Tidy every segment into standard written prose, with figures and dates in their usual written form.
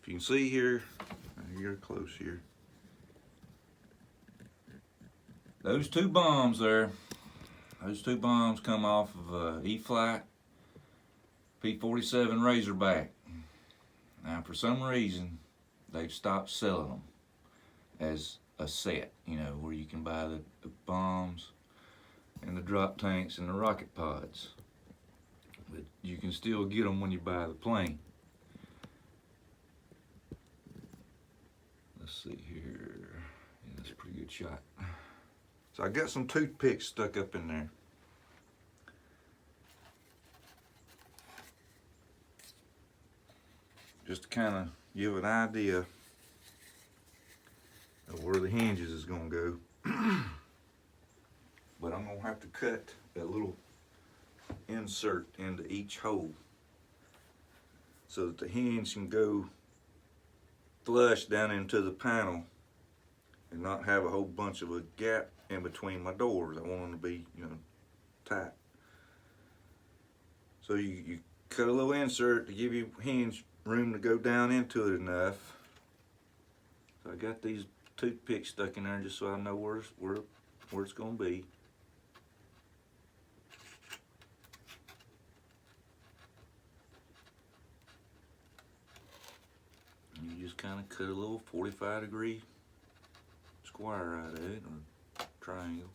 If you can see here, you're close here. Those two bombs there, those two bombs come off of E-Flight P-47 Razorback. Now, for some reason, they've stopped selling them as a set, you know, where you can buy the bombs and the drop tanks and the rocket pods. But you can still get them when you buy the plane. Let's see here. Yeah, that's a pretty good shot. So I got some toothpicks stuck up in there. Just to kind of give an idea of where the hinges is going to go. But I'm going to have to cut that little insert into each hole so that the hinge can go flush down into the panel and not have a whole bunch of a gap in between my doors. I want them to be, you know, tight. So you cut a little insert to give you hinge room to go down into it enough. So I got these toothpicks stuck in there just so I know where it's going to be. And you just kind of cut a little 45-degree square out of it, or triangle.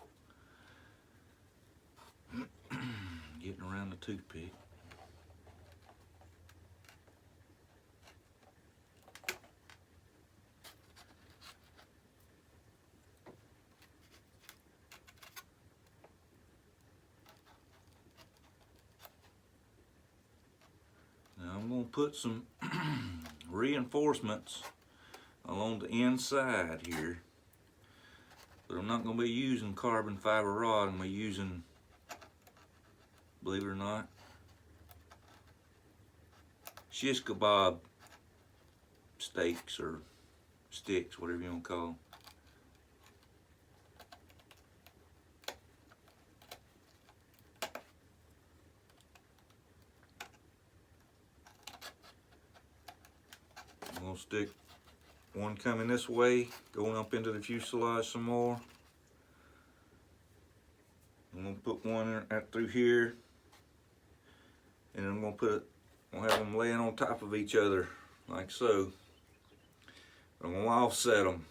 Getting around the toothpick. Now I'm going to put some reinforcements along the inside here, but I'm not going to be using carbon fiber rod. I'm going to be using, believe it or not, shish kebab steaks or sticks, whatever you want to call them. I'm going to stick one coming this way, going up into the fuselage some more. I'm going to put one right through here, and I'm going to have them laying on top of each other like so. I'm going to offset them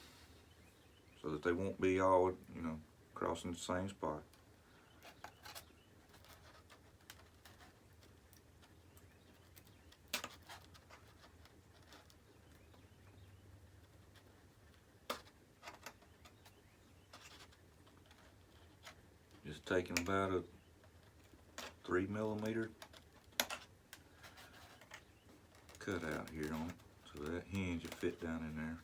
so that they won't be all, you know, crossing the same spot. Just taking about a 3mm cut out here on it so that hinge will fit down in there.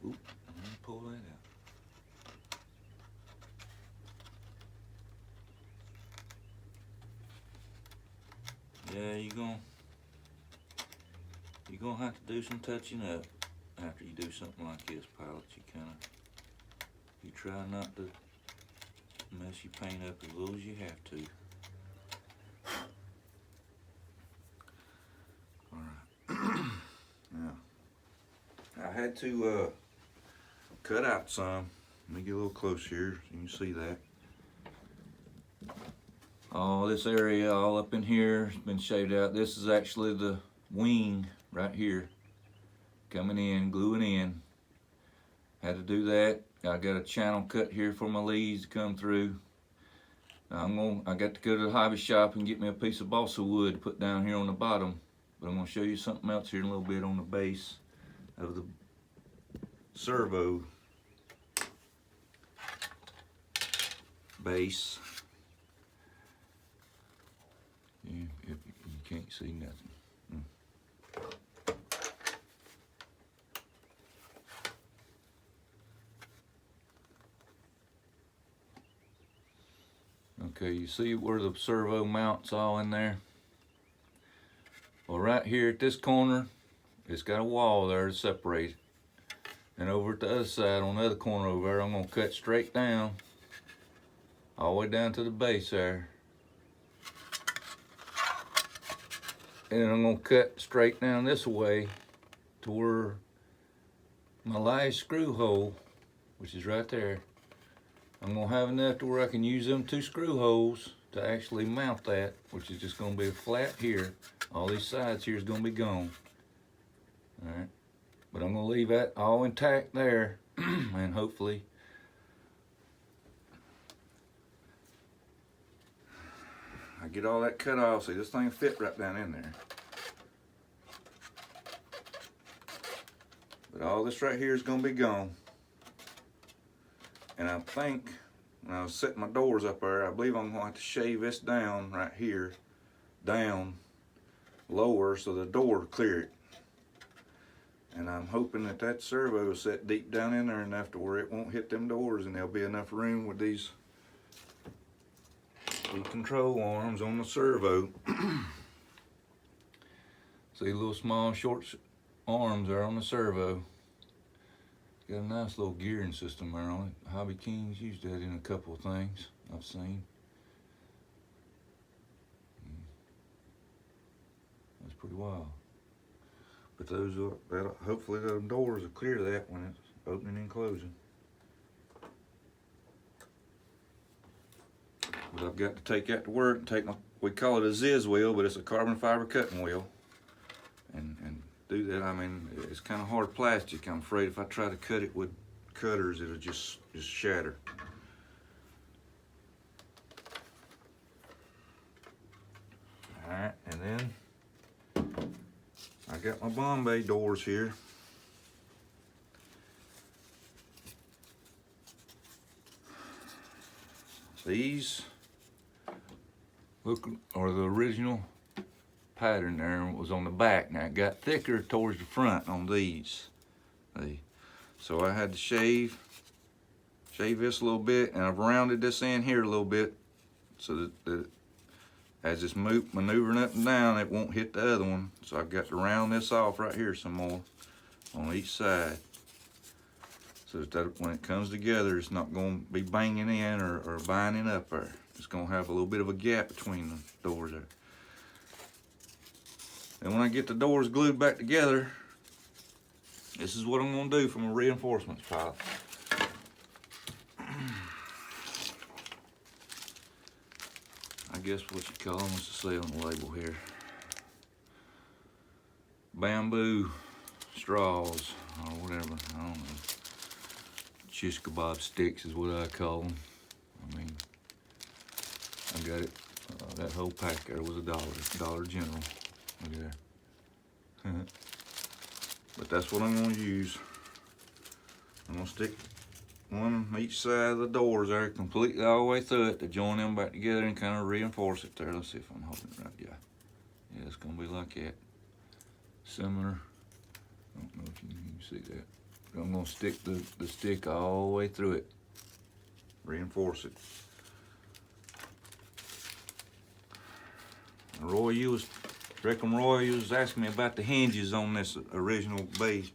Oop, I'm gonna pull that out. Yeah, you're gonna have to do some touching up after you do something like this, pilot. You try not to mess your paint up as little as you have to. Alright. Now, I had to cut out some. Let me get a little close here so you can see that. All this area all up in here has been shaved out. This is actually the wing right here, coming in, gluing in. Had to do that. I got a channel cut here for my leads to come through. Now I got to go to the hobby shop and get me a piece of balsa wood to put down here on the bottom. But I'm gonna show you something else here in a little bit on the base of the Servo base. If you can't see nothing. Okay, you see where the servo mounts all in there? Well, right here at this corner, it's got a wall there to separate it. And over at the other side, on the other corner over there, I'm gonna cut straight down, all the way down to the base there. And then I'm gonna cut straight down this way to where my last screw hole, which is right there. I'm gonna have enough to where I can use them 2 screw holes to actually mount that, which is just gonna be flat here. All these sides here is gonna be gone. All right, but I'm gonna leave that all intact there, and hopefully I get all that cut off. See, this thing fit right down in there. But all this right here is gonna be gone. And I think when I was setting my doors up there, I believe I'm gonna have to shave this down right here, down lower, so the door will clear it. And I'm hoping that that servo is set deep down in there enough to where it won't hit them doors, and there'll be enough room with these control arms on the servo. See, little small short arms there on the servo. It's got a nice little gearing system there on it. Hobby Kings used that in a couple of things I've seen. That's pretty wild. But those are, hopefully those doors will clear that when it's opening and closing. But I've got to take that to work and take my, we call it a Ziz wheel, but it's a carbon fiber cutting wheel. And do that. I mean, it's kind of hard plastic. I'm afraid if I try to cut it with cutters, it'll just shatter. All right, and then I got my Bombay doors here. These look are the original pattern there was on the back. Now it got thicker towards the front on these. So I had to shave this a little bit, and I've rounded this in here a little bit so that as it's maneuvering up and down, it won't hit the other one. So I've got to round this off right here some more on each side, so that when it comes together, it's not going to be banging in or binding up there. It's going to have a little bit of a gap between the doors there. And when I get the doors glued back together, this is what I'm going to do for my reinforcements pile. I guess what you call them, what's to say on the label here? Bamboo straws or whatever, I don't know. Shish kebab sticks is what I call them. I mean, I got it, that whole pack there was $1, Dollar General. Look at that. But that's what I'm going to use. I'm going to stick one on each side of the doors there, completely all the way through it, to join them back together and kind of reinforce it there. Let's see if I'm holding it right. Yeah, it's going to be like that. Similar. I don't know if you can see that. But I'm going to stick the stick all the way through it. Reinforce it. Roy, you was asking me about the hinges on this original base.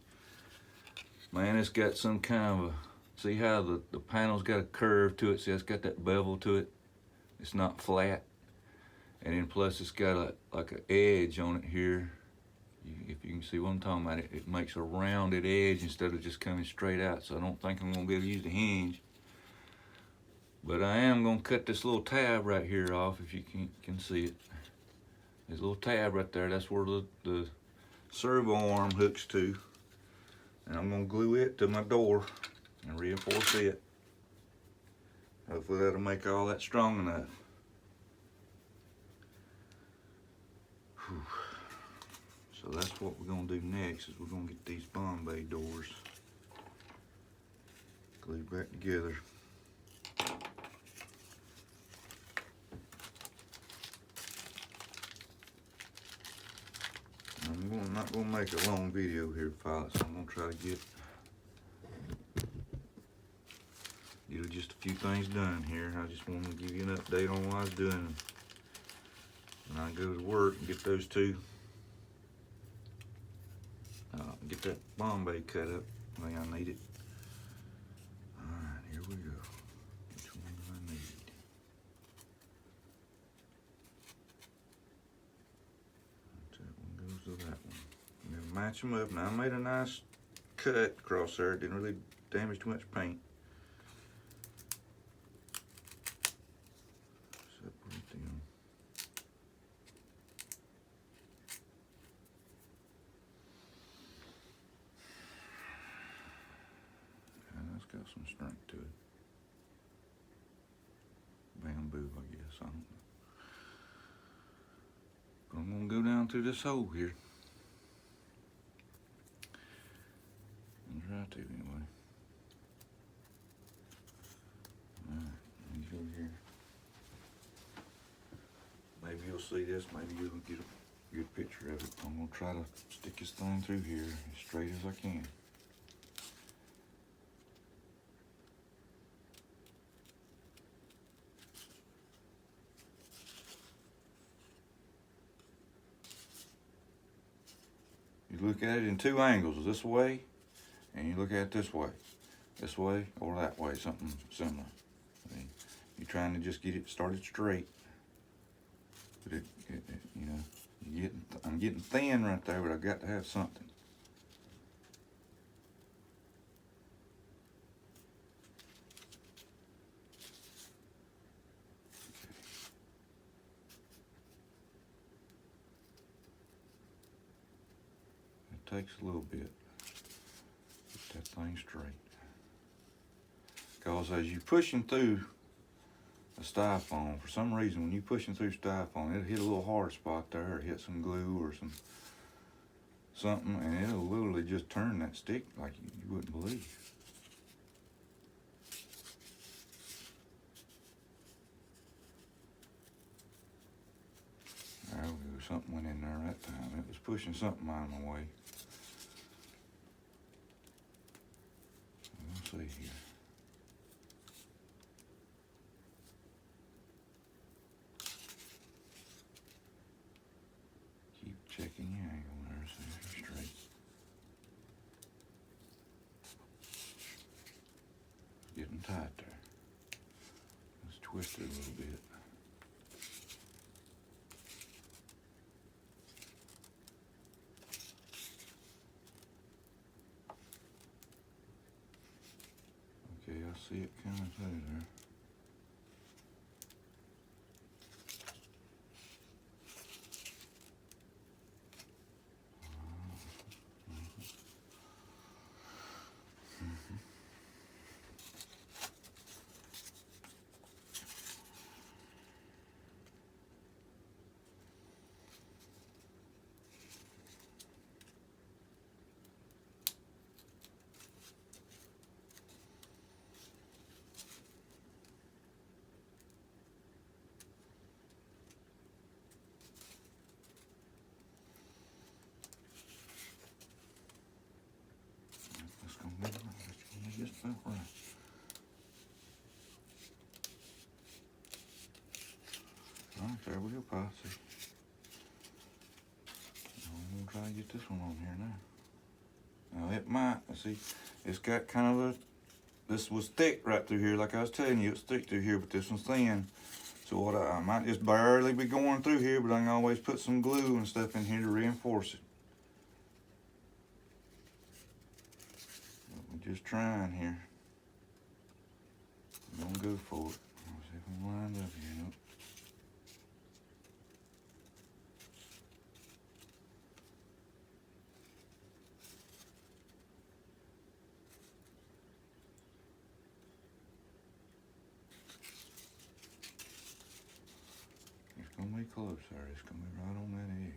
Man, it's got some kind of a, see how the panel's got a curve to it? See, it's got that bevel to it. It's not flat. And then plus it's got like an edge on it here. If you can see what I'm talking about, it makes a rounded edge instead of just coming straight out. So I don't think I'm gonna be able to use the hinge. But I am gonna cut this little tab right here off, if you can see it. There's a little tab right there. That's where the servo arm hooks to. And I'm gonna glue it to my door and reinforce it. Hopefully that'll make all that strong enough. Whew. So that's what we're gonna do next, is we're gonna get these Bombay doors glued back together. I'm not gonna make a long video here, pilots. I'm gonna try to get just a few things done here. I just want to give you an update on what I was doing. And I go to work and get those two Get that Bombay cut up the way I need it. Alright, here we go. Which one do I need? That one goes to that one. And then match them up. Now I made a nice cut across there. It didn't really damage too much paint. Separate them. And that's got some strength to it. Bamboo, I guess. I don't know. But I'm gonna go down through this hole here. And try to anyway. Alright, let me go here. Maybe you'll see this, maybe you'll get a good picture of it. I'm gonna try to stick this thing through here as straight as I can. You look at it in two angles, this way, and you look at it this way or that way, something similar. I mean, you're trying to just get it started straight. But you know, I'm getting thin right there, but I've got to have something. It takes a little bit. Get that thing straight. Because as you're pushing through a styrofoam, for some reason when you're pushing through styrofoam, it'll hit a little hard spot there, or hit some glue or something, and it'll literally just turn that stick like you wouldn't believe. There we go, something went in there that time. It was pushing something out of my way. Let's see here. Keep checking your angle there, so you're straight. It's getting tight there. Let's twist it a little bit. Okay, I see it coming through there. Just about right. Alright, there we go, Posse. I'm gonna try to get this one on here now. Now it might, see, it's got kind of this was thick right through here, like I was telling you, it's thick through here, but this one's thin. So what I might just barely be going through here, but I can always put some glue and stuff in here to reinforce it. We're just trying here. We're gonna go for it. Let's see if we lined up here. Nope. It's gonna be close there. It's gonna be right on that edge.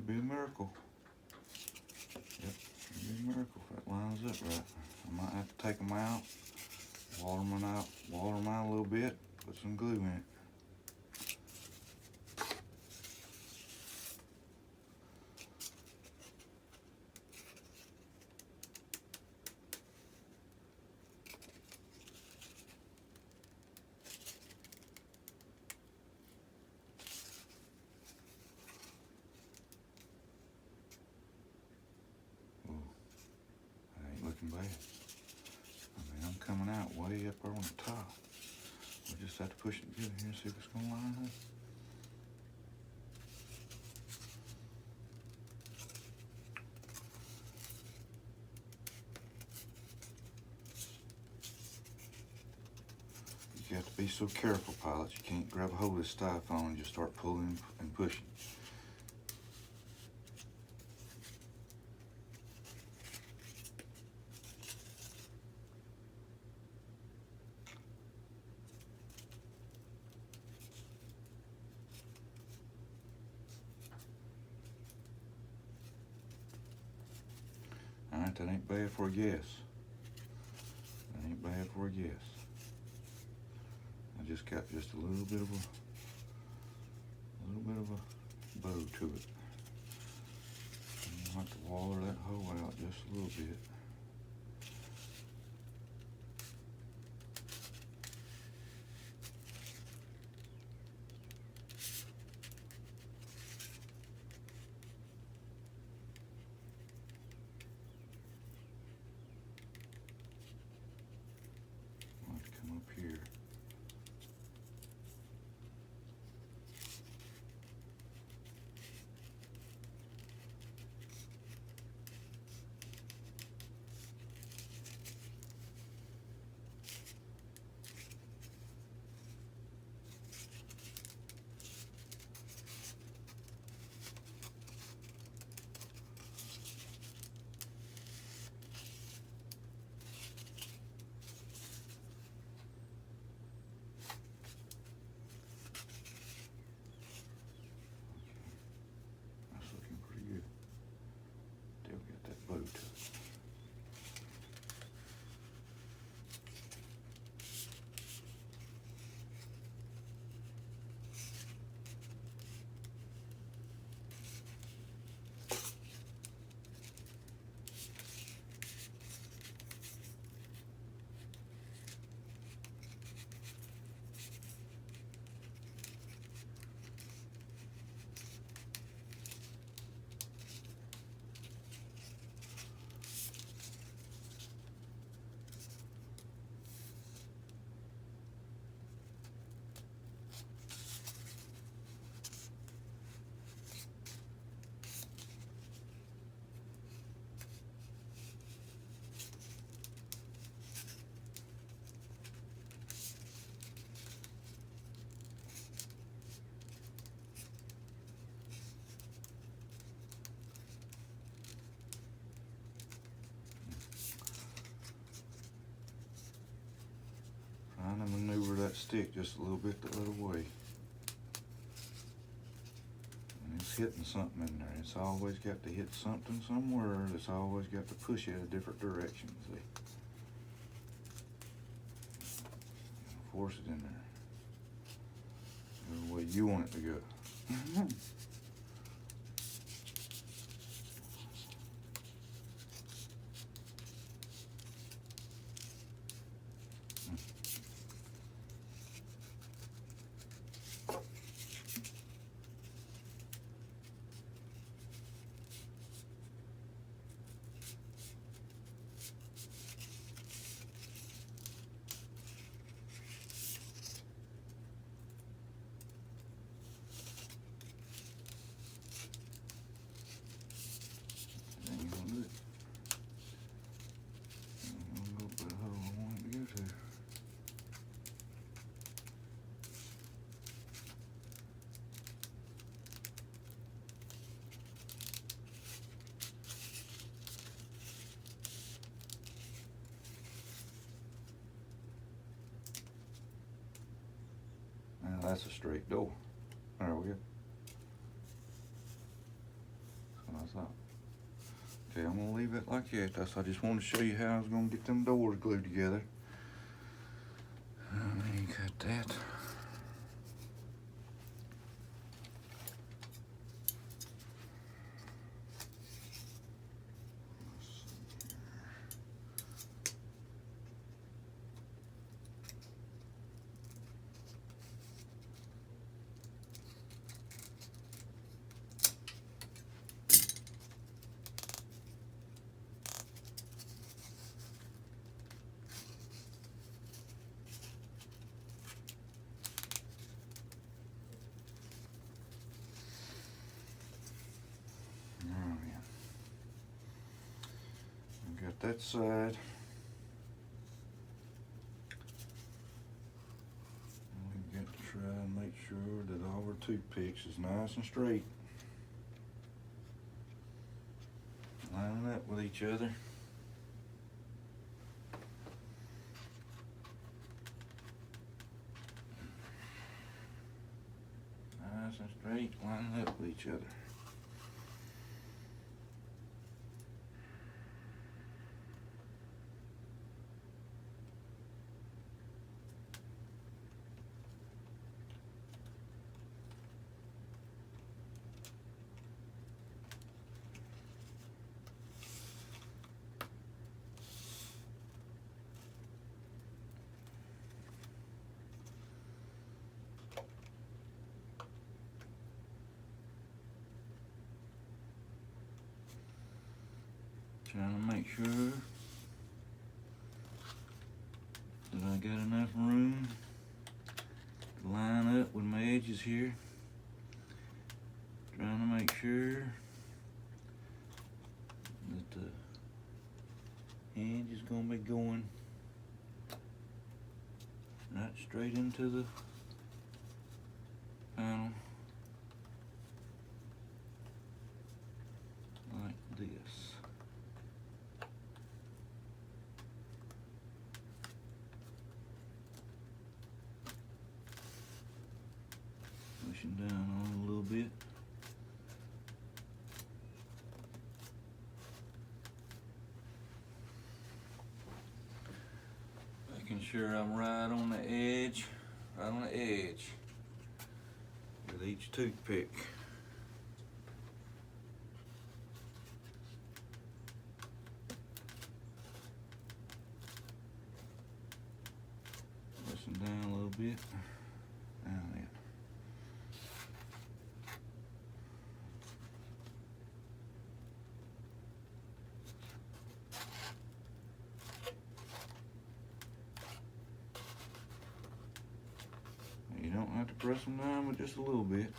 be a miracle. Yep, it'd be a miracle if that lines up right. I might have to take them out, water them out a little bit, put some glue in it. Looking bad. I mean, I'm coming out way up there on the top. We just have to push it together here and see if it's gonna line up. You have to be so careful, pilots. You can't grab a hold of this styrofoam and just start pulling and pushing. Alright, that ain't bad for a guess. That ain't bad for a guess. I just got just a little bit of a bow to it. I'll have to water that hole out just a little bit. I'll have to come up here. Trying to maneuver that stick just a little bit the other way. And it's hitting something in there. It's always got to hit something somewhere. It's always got to push it a different direction, see? Force it in there. The way you want it to go. Now that's a straight door. There we go. thought. Okay, I'm gonna leave it like that. I just wanted to show you how I was gonna get them doors glued together. You cut that. Got that side. We got to try and make sure that all our toothpicks is nice and straight. Lining up with each other. Nice and straight, lining up with each other. Trying to make sure that I got enough room to line up with my edges here. Trying to make sure that the hinge is going to be going right straight into the panel like this. Pushing down on it a little bit. Making sure I'm right on the edge with each toothpick. Pushing down a little bit. Down there. You don't have to press them down, but just a little bit.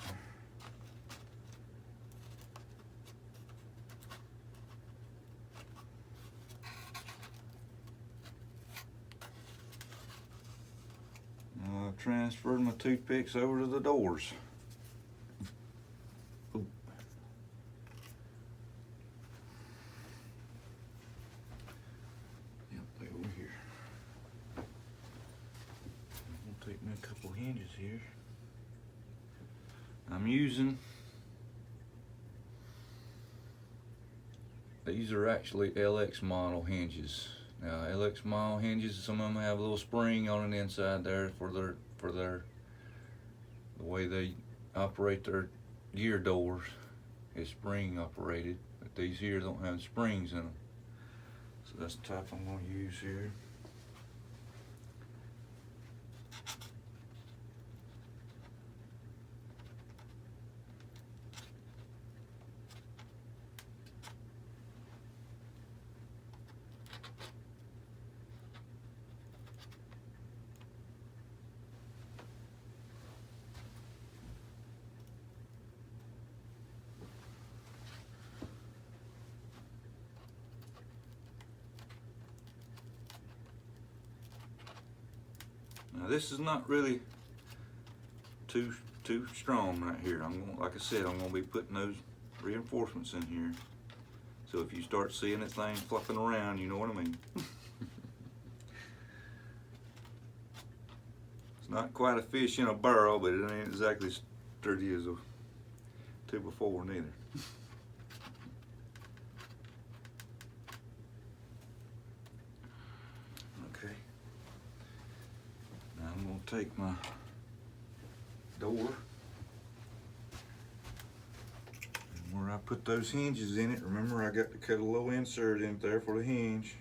Now I've transferred my toothpicks over to the doors. Ooh. Yep, they over here. I'm gonna take me a couple hinges here. I'm using, these are actually LX model hinges. Now LX model hinges, some of them have a little spring on the inside there for the way they operate their gear doors is spring operated, but these here don't have springs in them. So that's the type I'm going to use here. Now this is not really too strong right here. I'm going, like I said, I'm going to be putting those reinforcements in here. So if you start seeing that thing flopping around, you know what I mean. It's not quite a fish in a barrel, but it ain't exactly sturdy as a 2x4 neither. take my door, and where I put those hinges in it, remember I got to cut a little insert in there for the hinge.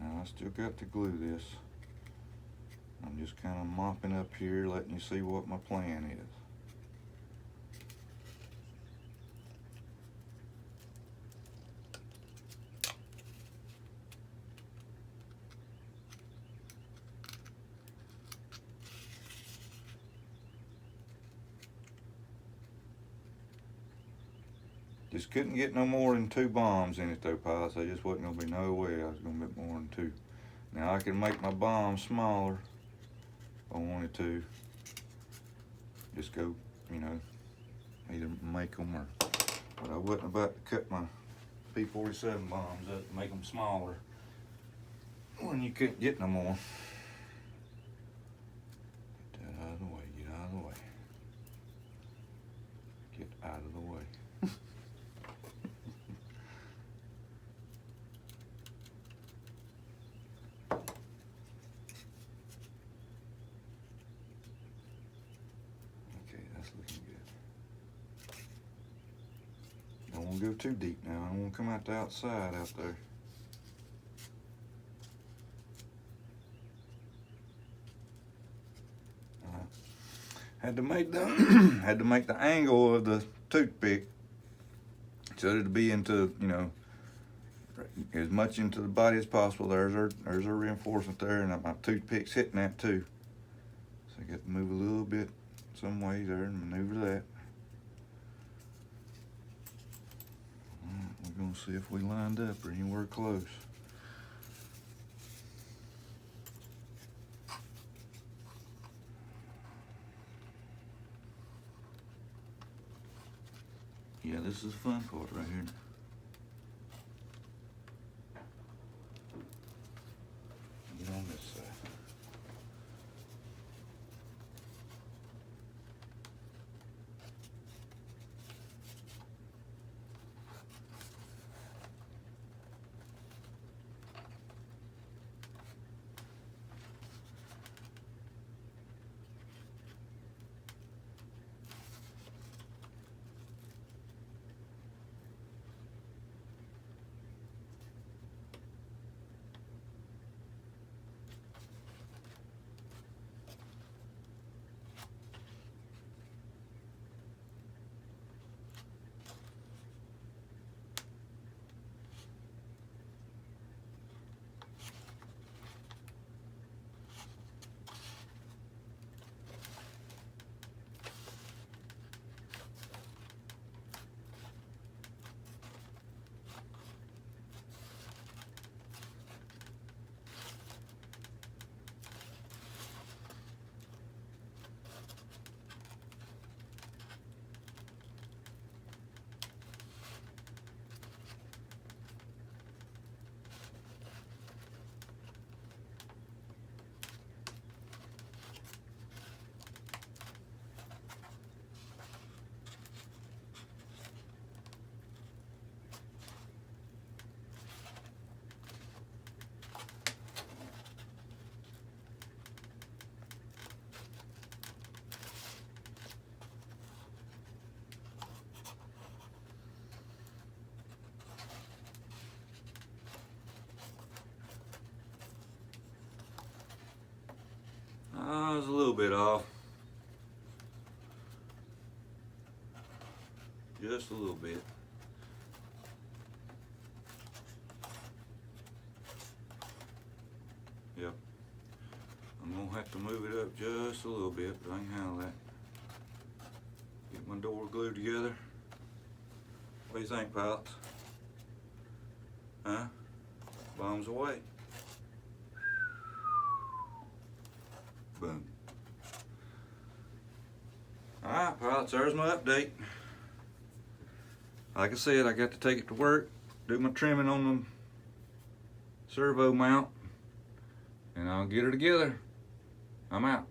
Now I still got to glue this. I'm just kind of mopping up here, letting you see what my plan is. Just couldn't get no more than 2 bombs in it though, pilots. There just wasn't gonna be no way I was gonna get more than 2. Now I can make my bombs smaller if I wanted to. Just go, you know, either make them or, but I wasn't about to cut my P-47 bombs up to make them smaller when you couldn't get no more. Get that out of the way, get out of the way. Get out of the way. Don't want to go too deep now. I don't want to come out the outside out there. Had to make the had to make the angle of the toothpick so that it'd be into, you know, as much into the body as possible. There's our reinforcement there, and my toothpick's hitting that too. So I got to move a little bit some way there and maneuver that. We're gonna see if we lined up or anywhere close. Yeah, this is the fun part right here. Get on this side. I was a little bit off. Just a little bit. Yep. I'm gonna have to move it up just a little bit, but I can handle that. Get my door glued together. What do you think, pilots? Huh? Bombs away. Boom. Alright, pilots, there's my update. Like I said, I got to take it to work, do my trimming on the servo mount, and I'll get her together. I'm out.